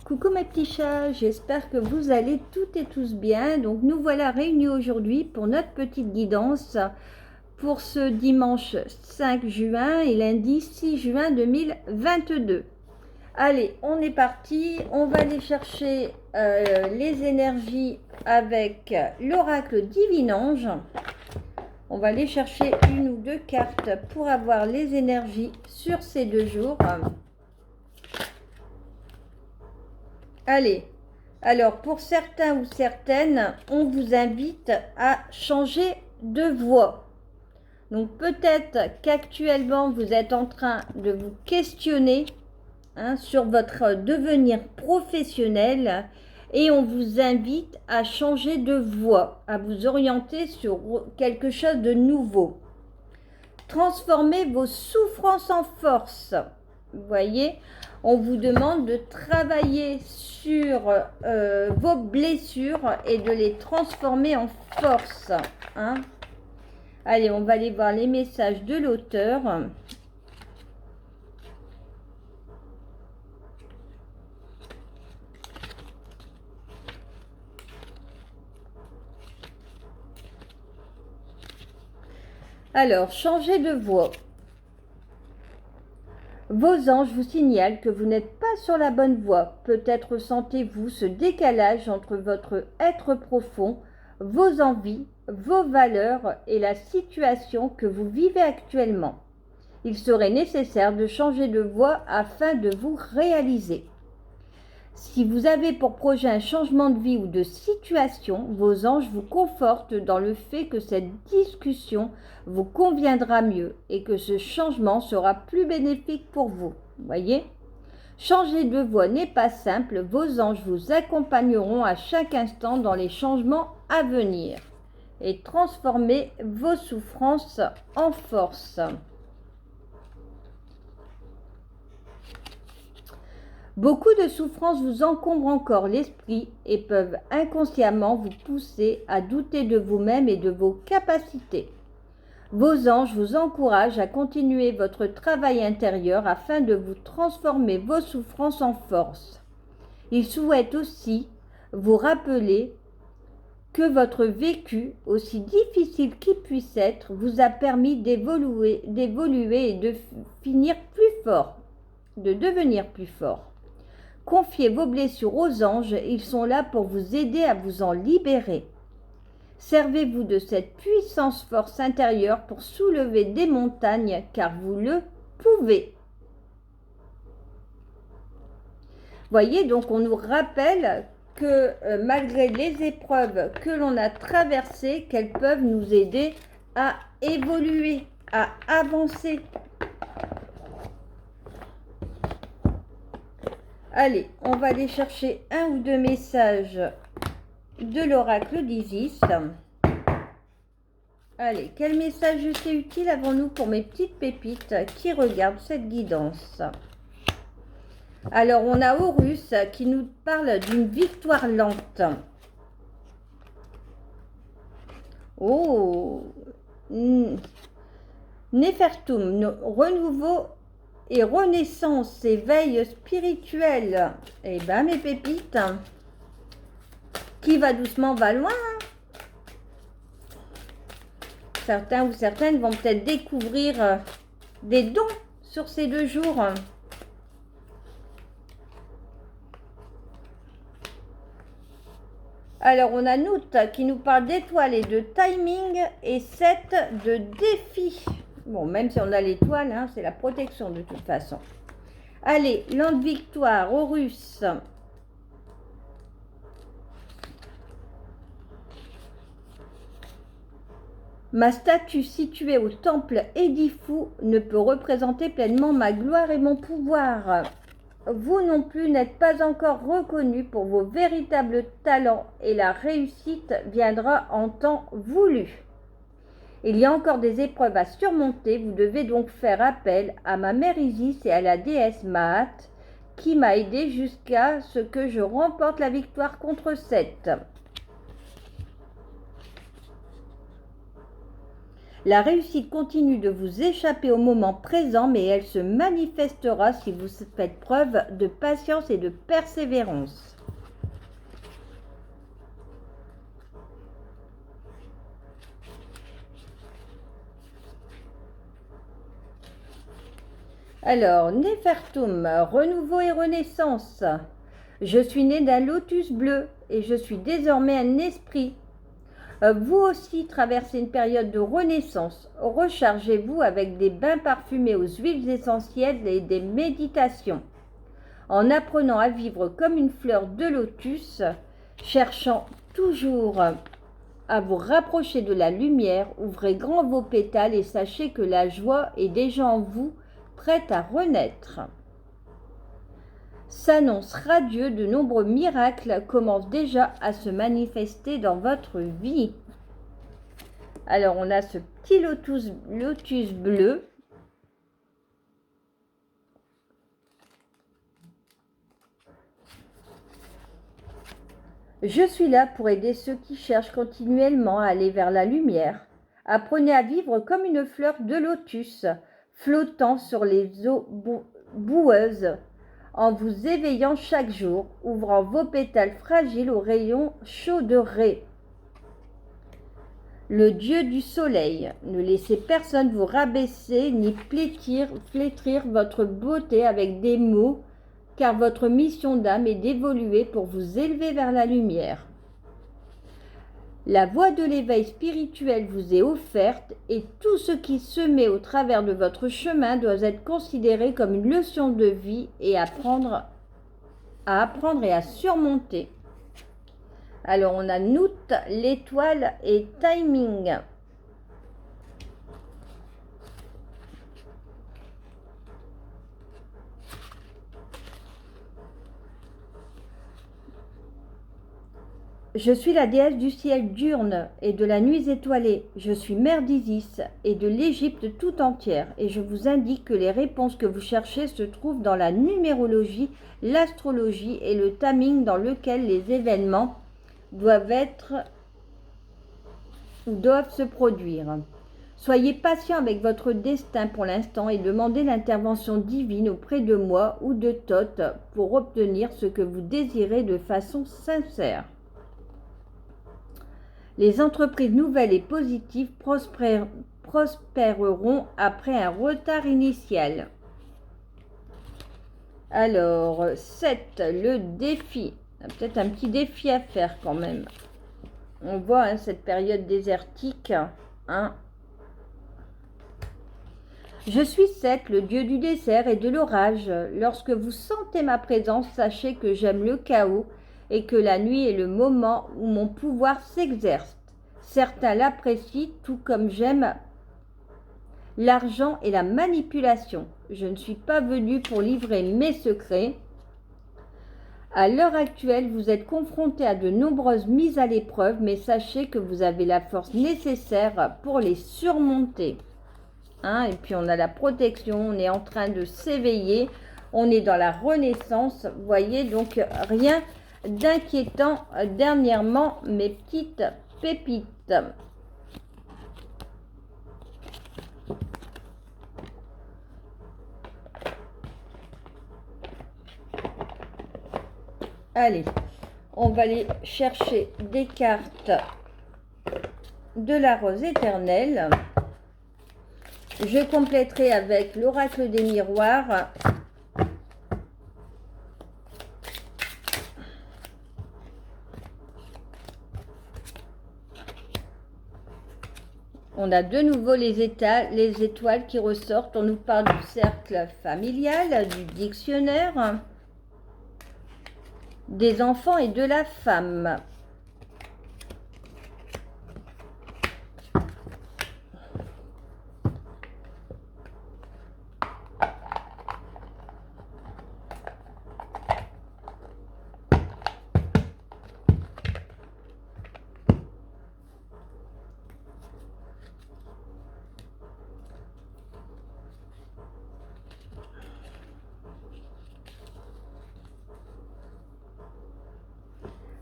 Coucou mes petits chats, j'espère que vous allez toutes et tous bien. Donc nous voilà réunis aujourd'hui pour notre petite guidance pour ce dimanche 5 juin et lundi 6 juin 2022. Allez, on est parti, on va aller chercher les énergies avec l'oracle Divinange. On va aller chercher une ou deux cartes pour avoir les énergies sur ces 2 jours. Allez, alors pour certains ou certaines, on vous invite à changer de voie. Donc peut-être qu'actuellement vous êtes en train de vous questionner sur votre devenir professionnel et on vous invite à changer de voie, à vous orienter sur quelque chose de nouveau. Transformez vos souffrances en force. Vous voyez, on vous demande de travailler sur vos blessures et de les transformer en force. Allez, on va aller voir les messages de l'auteur. Alors, changez de voie. Vos anges vous signalent que vous n'êtes pas sur la bonne voie. Peut-être ressentez-vous ce décalage entre votre être profond, vos envies, vos valeurs et la situation que vous vivez actuellement. Il serait nécessaire de changer de voie afin de vous réaliser. Si vous avez pour projet un changement de vie ou de situation, vos anges vous confortent dans le fait que cette discussion vous conviendra mieux et que ce changement sera plus bénéfique pour vous. Voyez ? Changer de voie n'est pas simple, vos anges vous accompagneront à chaque instant dans les changements à venir et transformer vos souffrances en force. Beaucoup de souffrances vous encombrent encore l'esprit et peuvent inconsciemment vous pousser à douter de vous-même et de vos capacités. Vos anges vous encouragent à continuer votre travail intérieur afin de vous transformer vos souffrances en force. Ils souhaitent aussi vous rappeler que votre vécu, aussi difficile qu'il puisse être, vous a permis d'évoluer et de finir plus fort, de devenir plus fort. Confiez vos blessures aux anges, ils sont là pour vous aider à vous en libérer. Servez-vous de cette puissance force intérieure pour soulever des montagnes, car vous le pouvez. Voyez, donc on nous rappelle que malgré les épreuves que l'on a traversées, qu'elles peuvent nous aider à évoluer, à avancer. Allez, on va aller chercher un ou deux messages de l'oracle d'Isis. Allez, quel message c'est utile avons-nous pour mes petites pépites qui regardent cette guidance? Alors, on a Horus qui nous parle d'une victoire lente. Oh, Néfertum, renouveau et renaissance, éveil spirituel. Eh bien, mes pépites, qui va doucement va loin. Certains ou certaines vont peut-être découvrir des dons sur ces 2 jours. Alors, on a Nout qui nous parle d'étoiles et de timing et 7 de défis. Bon, même si on a l'étoile, c'est la protection de toute façon. Allez, lente victoire, Horus. Ma statue située au temple Edifu ne peut représenter pleinement ma gloire et mon pouvoir. Vous non plus n'êtes pas encore reconnu pour vos véritables talents et la réussite viendra en temps voulu. Il y a encore des épreuves à surmonter, vous devez donc faire appel à ma mère Isis et à la déesse Maat qui m'a aidé jusqu'à ce que je remporte la victoire contre Seth. La réussite continue de vous échapper au moment présent, mais elle se manifestera si vous faites preuve de patience et de persévérance. Alors, Néfertum, renouveau et renaissance. Je suis né d'un lotus bleu et je suis désormais un esprit. Vous aussi traversez une période de renaissance. Rechargez-vous avec des bains parfumés aux huiles essentielles et des méditations. En apprenant à vivre comme une fleur de lotus, cherchant toujours à vous rapprocher de la lumière, ouvrez grand vos pétales et sachez que la joie est déjà en vous, prête à renaître. S'annonce radieux, de nombreux miracles commencent déjà à se manifester dans votre vie. Alors on a ce petit lotus bleu. Je suis là pour aider ceux qui cherchent continuellement à aller vers la lumière. Apprenez à vivre comme une fleur de lotus, flottant sur les eaux boueuses, en vous éveillant chaque jour, ouvrant vos pétales fragiles aux rayons chauds de Ré. Le dieu du soleil, ne laissez personne vous rabaisser ni flétrir votre beauté avec des mots, car votre mission d'âme est d'évoluer pour vous élever vers la lumière. La voie de l'éveil spirituel vous est offerte et tout ce qui se met au travers de votre chemin doit être considéré comme une leçon de vie et à apprendre et à surmonter. Alors on a Nout, l'étoile et Timing. Je suis la déesse du ciel diurne et de la nuit étoilée. Je suis mère d'Isis et de l'Égypte tout entière. Et je vous indique que les réponses que vous cherchez se trouvent dans la numérologie, l'astrologie et le timing dans lequel les événements doivent se produire. Soyez patient avec votre destin pour l'instant et demandez l'intervention divine auprès de moi ou de Thoth pour obtenir ce que vous désirez de façon sincère. Les entreprises nouvelles et positives prospéreront après un retard initial. Alors, 7, le défi. Peut-être un petit défi à faire quand même. On voit cette période désertique. Je suis Seth, le dieu du désert et de l'orage. Lorsque vous sentez ma présence, sachez que j'aime le chaos et que la nuit est le moment où mon pouvoir s'exerce. Certains l'apprécient, tout comme j'aime l'argent et la manipulation. Je ne suis pas venue pour livrer mes secrets. À l'heure actuelle, vous êtes confronté à de nombreuses mises à l'épreuve, mais sachez que vous avez la force nécessaire pour les surmonter. Et puis on a la protection, on est en train de s'éveiller, on est dans la renaissance, vous voyez, donc rien d'inquiétant dernièrement, mes petites pépites. Allez, on va aller chercher des cartes de la rose éternelle. Je compléterai avec l'oracle des miroirs. On a de nouveau les étoiles qui ressortent. On nous parle du cercle familial, du dictionnaire, des enfants et de la femme.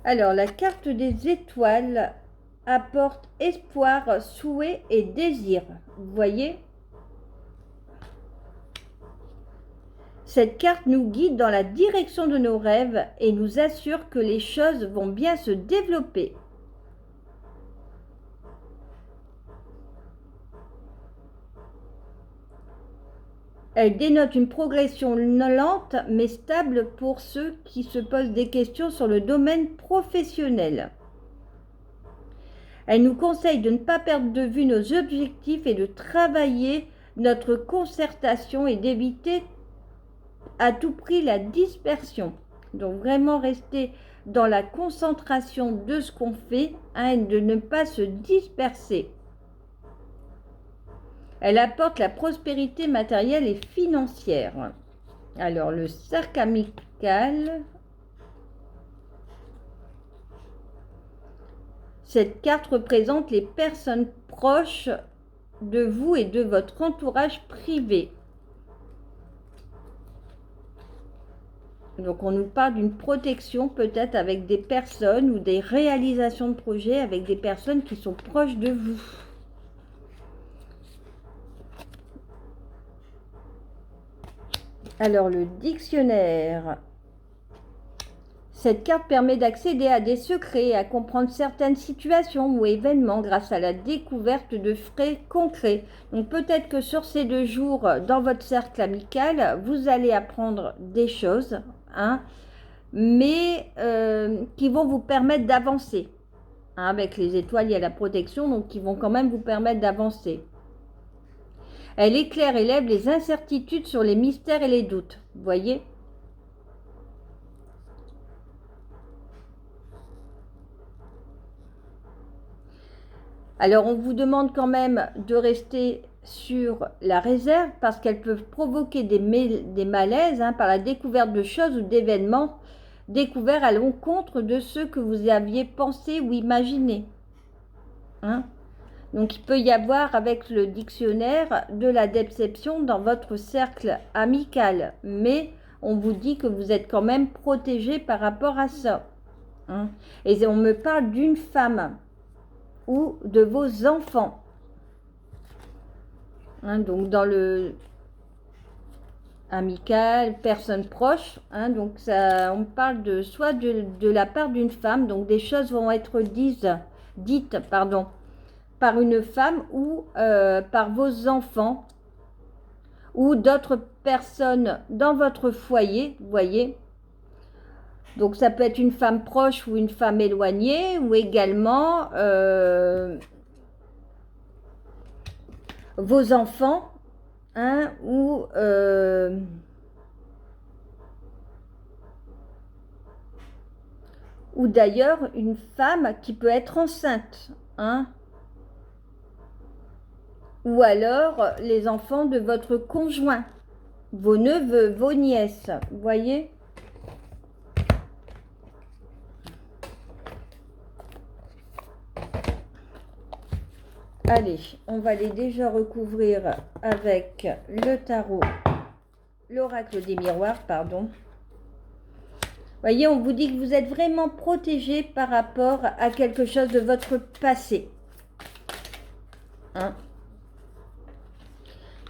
Alors, la carte des étoiles apporte espoir, souhait et désir. Vous voyez? Cette carte nous guide dans la direction de nos rêves et nous assure que les choses vont bien se développer. Elle dénote une progression lente mais stable pour ceux qui se posent des questions sur le domaine professionnel. Elle nous conseille de ne pas perdre de vue nos objectifs et de travailler notre concertation et d'éviter à tout prix la dispersion. Donc vraiment rester dans la concentration de ce qu'on fait, et de ne pas se disperser. Elle apporte la prospérité matérielle et financière. Alors le cercle amical. Cette carte représente les personnes proches de vous et de votre entourage privé. Donc on nous parle d'une protection peut-être avec des personnes ou des réalisations de projets avec des personnes qui sont proches de vous. Alors le dictionnaire. Cette carte permet d'accéder à des secrets et à comprendre certaines situations ou événements grâce à la découverte de faits concrets. Donc peut-être que sur ces 2 jours, dans votre cercle amical, vous allez apprendre des choses, mais qui vont vous permettre d'avancer. Avec les étoiles, il y a la protection, donc qui vont quand même vous permettre d'avancer. Elle éclaire et lève les incertitudes sur les mystères et les doutes. Vous voyez ? Alors, on vous demande quand même de rester sur la réserve parce qu'elles peuvent provoquer des malaises par la découverte de choses ou d'événements découverts à l'encontre de ceux que vous aviez pensé ou imaginé. Donc, il peut y avoir avec le dictionnaire de la déception dans votre cercle amical. Mais on vous dit que vous êtes quand même protégé par rapport à ça. Et on me parle d'une femme ou de vos enfants. Donc dans le amical, personne proche, donc ça, on parle de soit de la part d'une femme, donc des choses vont être dites par une femme ou par vos enfants ou d'autres personnes dans votre foyer, vous voyez. Donc ça peut être une femme proche ou une femme éloignée ou également vos enfants ou d'ailleurs une femme qui peut être enceinte, ou alors les enfants de votre conjoint, vos neveux, vos nièces, vous voyez. Allez, on va les déjà recouvrir avec le tarot, l'oracle des miroirs, pardon. Voyez, on vous dit que vous êtes vraiment protégé par rapport à quelque chose de votre passé.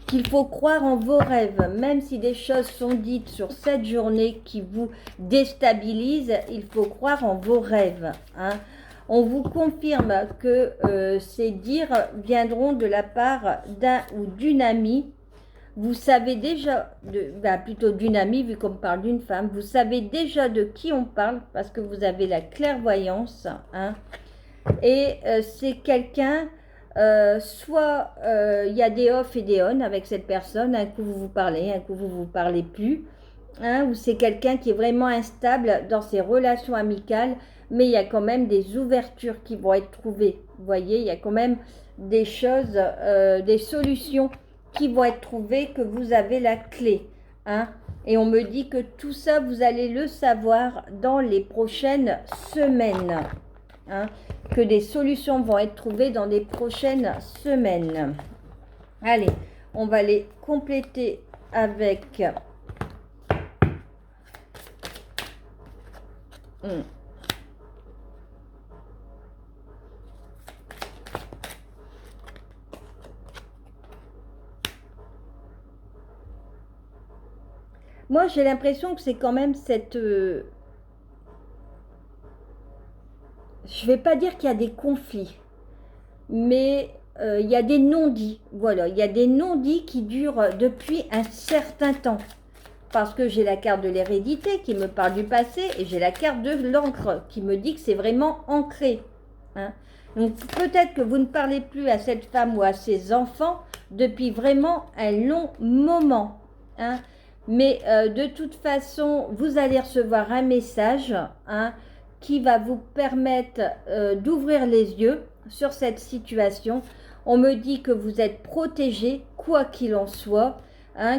Qu'il faut croire en vos rêves, même si des choses sont dites sur cette journée qui vous déstabilisent, il faut croire en vos rêves. On vous confirme que ces dires viendront de la part d'un ou d'une amie. Vous savez déjà, plutôt d'une amie vu qu'on parle d'une femme, vous savez déjà de qui on parle parce que vous avez la clairvoyance. Et c'est quelqu'un, soit il y a des off et des on avec cette personne, un coup vous vous parlez, un coup vous vous parlez plus. Ou c'est quelqu'un qui est vraiment instable dans ses relations amicales, mais il y a quand même des ouvertures qui vont être trouvées. Vous voyez, il y a quand même des choses, des solutions qui vont être trouvées, que vous avez la clé. Et on me dit que tout ça, vous allez le savoir dans les prochaines semaines. Que des solutions vont être trouvées dans les prochaines semaines. Allez, on va les compléter avec... moi j'ai l'impression que c'est quand même cette... je vais pas dire qu'il y a des conflits, mais il y a des non-dits. Voilà, il y a des non-dits qui durent depuis un certain temps. Parce que j'ai la carte de l'hérédité qui me parle du passé et j'ai la carte de l'encre qui me dit que c'est vraiment ancré. Hein. Donc peut-être que vous ne parlez plus à cette femme ou à ses enfants depuis vraiment un long moment. Hein. Mais de toute façon, vous allez recevoir un message qui va vous permettre d'ouvrir les yeux sur cette situation. On me dit que vous êtes protégé, quoi qu'il en soit.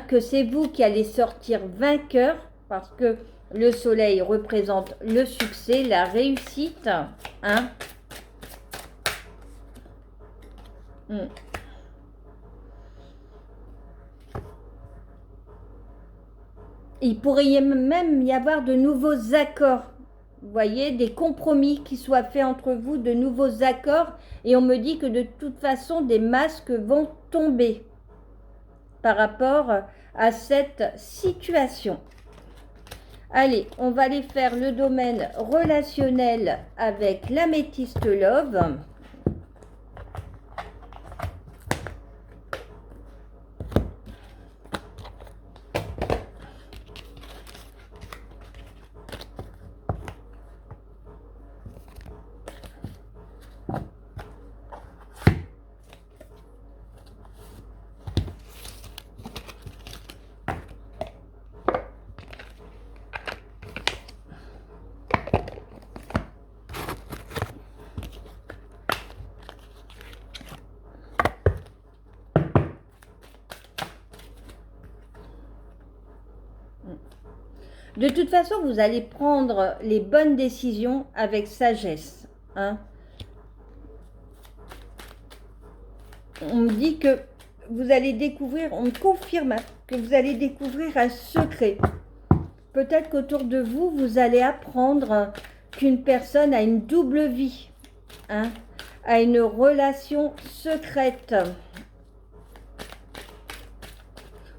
Que c'est vous qui allez sortir vainqueur parce que le soleil représente le succès, la réussite. Il pourrait même y avoir de nouveaux accords. Vous voyez, des compromis qui soient faits entre vous, de nouveaux accords. Et on me dit que de toute façon, des masques vont tomber par rapport à cette situation. Allez, on va aller faire le domaine relationnel avec l'améthyste love. De toute façon, vous allez prendre les bonnes décisions avec sagesse. On me dit que vous allez découvrir, on me confirme que vous allez découvrir un secret. Peut-être qu'autour de vous, vous allez apprendre qu'une personne a une double vie, a une relation secrète.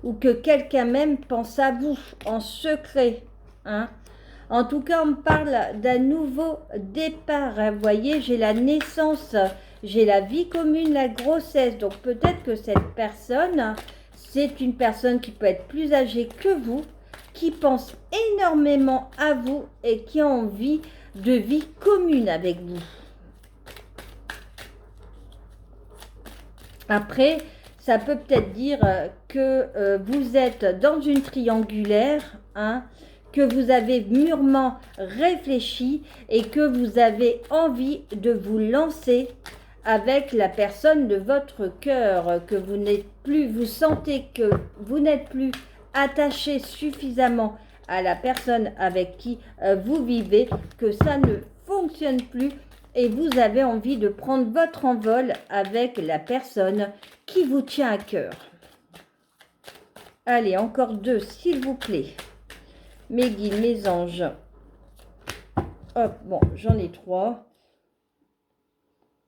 Ou que quelqu'un même pense à vous en secret. En tout cas, on me parle d'un nouveau départ. Vous voyez, j'ai la naissance, j'ai la vie commune, la grossesse. Donc peut-être que cette personne, c'est une personne qui peut être plus âgée que vous, qui pense énormément à vous et qui a envie de vie commune avec vous. Après, ça peut peut-être dire que vous êtes dans une triangulaire, que vous avez mûrement réfléchi et que vous avez envie de vous lancer avec la personne de votre cœur, que vous n'êtes plus, vous sentez que vous n'êtes plus attaché suffisamment à la personne avec qui vous vivez, que ça ne fonctionne plus et vous avez envie de prendre votre envol avec la personne qui vous tient à cœur. Allez, encore 2, s'il vous plaît. Mes guides, mes anges. Hop, bon, j'en ai 3.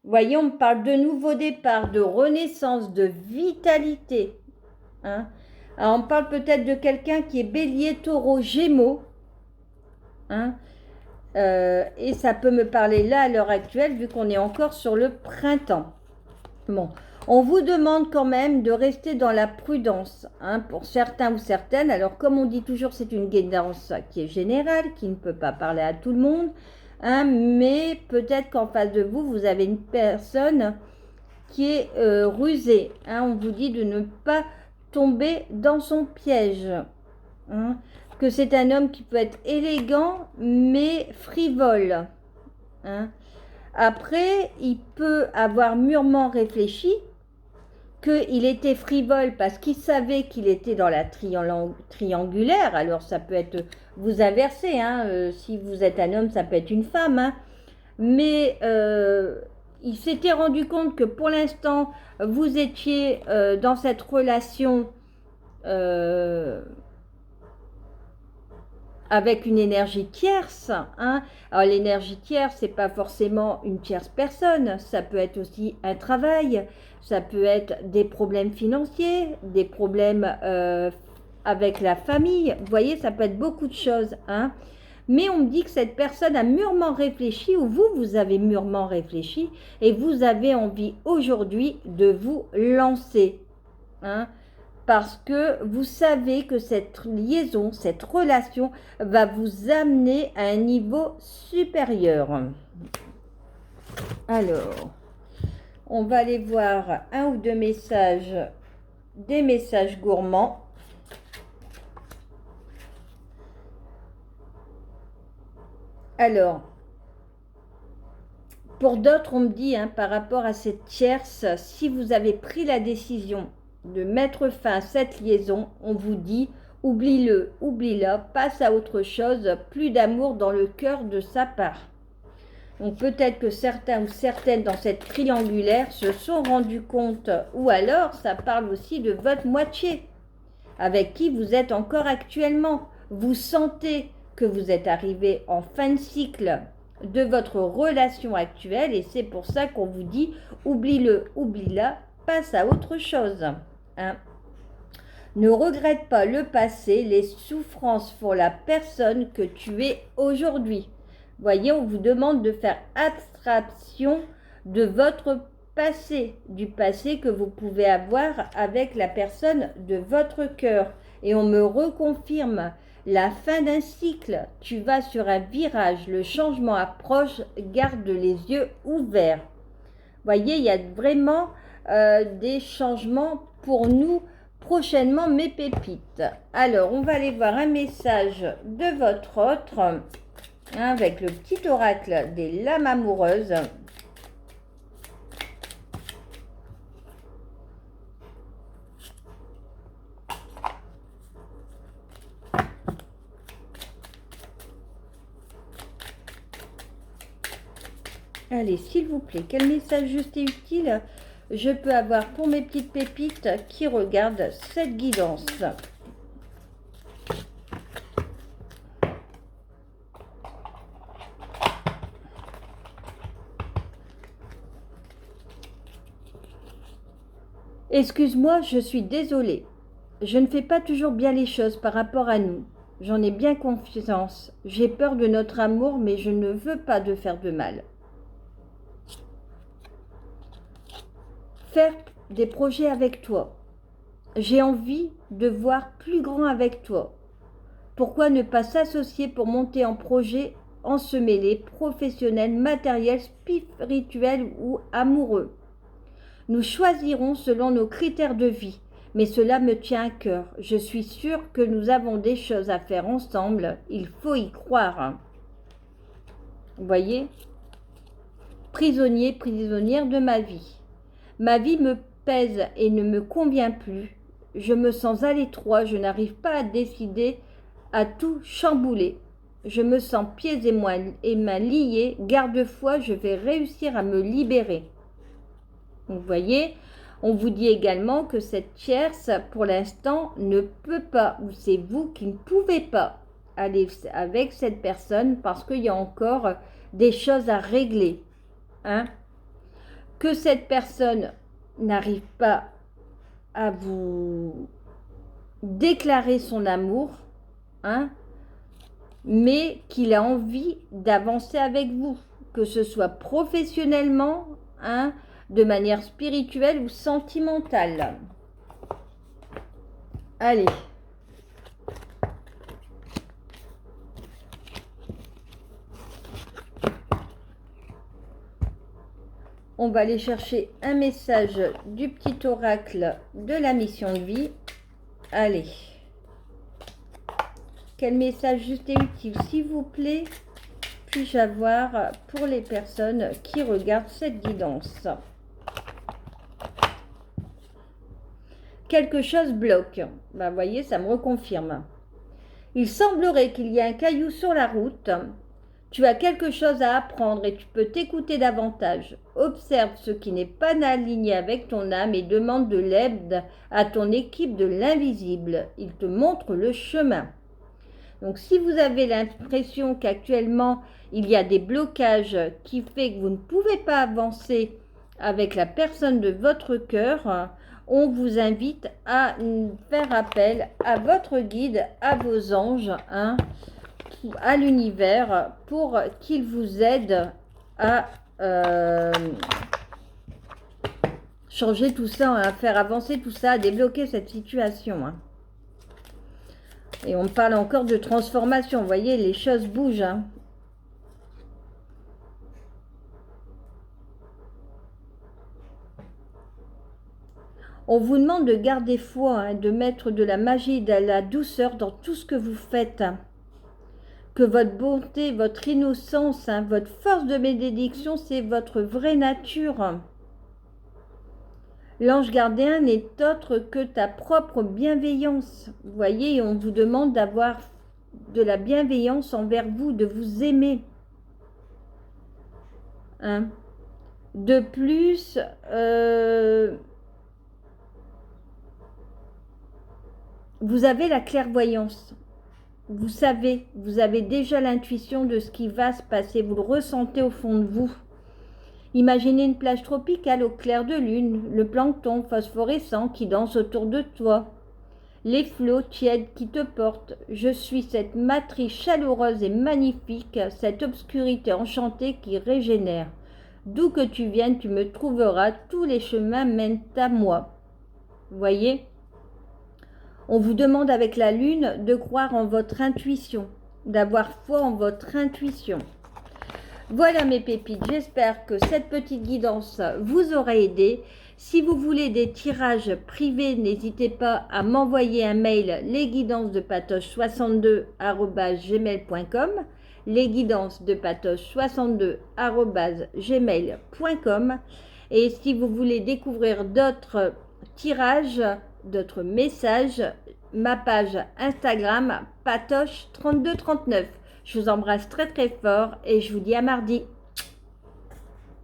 Voyez, on me parle de nouveau départ, de renaissance, de vitalité. Alors, on parle peut-être de quelqu'un qui est bélier, taureau, gémeaux. Et ça peut me parler là à l'heure actuelle, vu qu'on est encore sur le printemps. Bon, on vous demande quand même de rester dans la prudence, pour certains ou certaines. Alors, comme on dit toujours, c'est une guidance qui est générale, qui ne peut pas parler à tout le monde. Mais peut-être qu'en face de vous, vous avez une personne qui est rusée. On vous dit de ne pas tomber dans son piège. Que c'est un homme qui peut être élégant, mais frivole. Après, il peut avoir mûrement réfléchi qu'il était frivole parce qu'il savait qu'il était dans la triangulaire. Alors, ça peut être vous inverser. Si vous êtes un homme, ça peut être une femme. Mais il s'était rendu compte que pour l'instant, vous étiez dans cette relation avec une énergie tierce. Alors l'énergie tierce, c'est pas forcément une tierce personne, ça peut être aussi un travail, ça peut être des problèmes financiers, des problèmes avec la famille. Vous voyez, ça peut être beaucoup de choses, hein. Mais on me dit que cette personne a mûrement réfléchi, ou vous avez mûrement réfléchi, et vous avez envie aujourd'hui de vous lancer, hein, parce que vous savez que cette liaison, cette relation va vous amener à un niveau supérieur. Alors, on va aller voir un ou deux messages, des messages gourmands. Alors, pour d'autres, on me dit, hein, par rapport à cette tierce, si vous avez pris la décision de mettre fin à cette liaison, on vous dit, oublie-le, oublie-la, passe à autre chose, plus d'amour dans le cœur de sa part. Donc peut-être que certains ou certaines dans cette triangulaire se sont rendus compte, ou alors ça parle aussi de votre moitié, avec qui vous êtes encore actuellement. Vous sentez que vous êtes arrivé en fin de cycle de votre relation actuelle et c'est pour ça qu'on vous dit oublie-le, oublie-la, passe à autre chose. Hein. Ne regrette pas le passé, les souffrances pour la personne que tu es aujourd'hui. Voyez, on vous demande de faire abstraction de votre passé, du passé que vous pouvez avoir avec la personne de votre cœur. Et on me reconfirme la fin d'un cycle. Tu vas sur un virage, le changement approche, garde les yeux ouverts. Voyez, il y a vraiment des changements pour nous prochainement, mes pépites. Alors, on va aller voir un message de votre autre, hein, avec le petit oracle des lames amoureuses. Allez, s'il vous plaît, quel message juste et utile je peux avoir pour mes petites pépites qui regardent cette guidance? Excuse-moi, je suis désolée. Je ne fais pas toujours bien les choses par rapport à nous. J'en ai bien confiance. J'ai peur de notre amour, mais je ne veux pas de faire de mal. Faire des projets avec toi. J'ai envie de voir plus grand avec toi. Pourquoi ne pas s'associer pour monter en projet ensemêlés, professionnels, matériels, spirituels ou amoureux? Nous choisirons selon nos critères de vie, mais cela me tient à cœur. Je suis sûre que nous avons des choses à faire ensemble. Il faut y croire. Vous voyez? Prisonnier, prisonnière de ma vie. Ma vie me pèse et ne me convient plus. Je me sens à l'étroit, je n'arrive pas à décider, à tout chambouler. Je me sens pieds et mains liés. Garde-foi, je vais réussir à me libérer. Vous voyez, on vous dit également que cette tierce, pour l'instant, ne peut pas, ou c'est vous qui ne pouvez pas aller avec cette personne parce qu'il y a encore des choses à régler. Hein? Que cette personne n'arrive pas à vous déclarer son amour, hein, mais qu'il a envie d'avancer avec vous, que ce soit professionnellement, hein, de manière spirituelle ou sentimentale. Allez. On va aller chercher un message du petit oracle de la mission de vie. Allez. Quel message juste et utile, s'il vous plaît, puis-je avoir pour les personnes qui regardent cette guidance? Quelque chose bloque. Ben, vous voyez, ça me reconfirme. Il semblerait qu'il y ait un caillou sur la route. Tu as quelque chose à apprendre et tu peux t'écouter davantage. Observe ce qui n'est pas aligné avec ton âme et demande de l'aide à ton équipe de l'invisible. Il te montre le chemin. Donc si vous avez l'impression qu'actuellement il y a des blocages qui fait que vous ne pouvez pas avancer avec la personne de votre cœur, on vous invite à faire appel à votre guide, à vos anges, hein, à l'univers, pour qu'ils vous aident à changer tout ça, à faire avancer tout ça, à débloquer cette situation. Hein. Et on parle encore de transformation. Vous voyez, les choses bougent. Hein. On vous demande de garder foi, hein, de mettre de la magie, de la douceur dans tout ce que vous faites. Hein. Que votre bonté, votre innocence, hein, votre force de bénédiction, c'est votre vraie nature. L'ange gardien n'est autre que ta propre bienveillance. Vous voyez, on vous demande d'avoir de la bienveillance envers vous, de vous aimer. Hein. De plus, vous avez la clairvoyance. Vous savez, vous avez déjà l'intuition de ce qui va se passer. Vous le ressentez au fond de vous. Imaginez une plage tropicale au clair de lune, le plancton phosphorescent qui danse autour de toi, les flots tièdes qui te portent. Je suis cette matrice chaleureuse et magnifique, cette obscurité enchantée qui régénère. D'où que tu viennes, tu me trouveras, tous les chemins mènent à moi. Vous voyez ? On vous demande avec la lune de croire en votre intuition, d'avoir foi en votre intuition. Voilà mes pépites, j'espère que cette petite guidance vous aura aidé. Si vous voulez des tirages privés, n'hésitez pas à m'envoyer un mail lesguidances62@gmail.com lesguidancesdepatoche62@gmail.com. Et si vous voulez découvrir d'autres tirages, d'autres messages, ma page Instagram patoche3239. Je vous embrasse très très fort et je vous dis à mardi.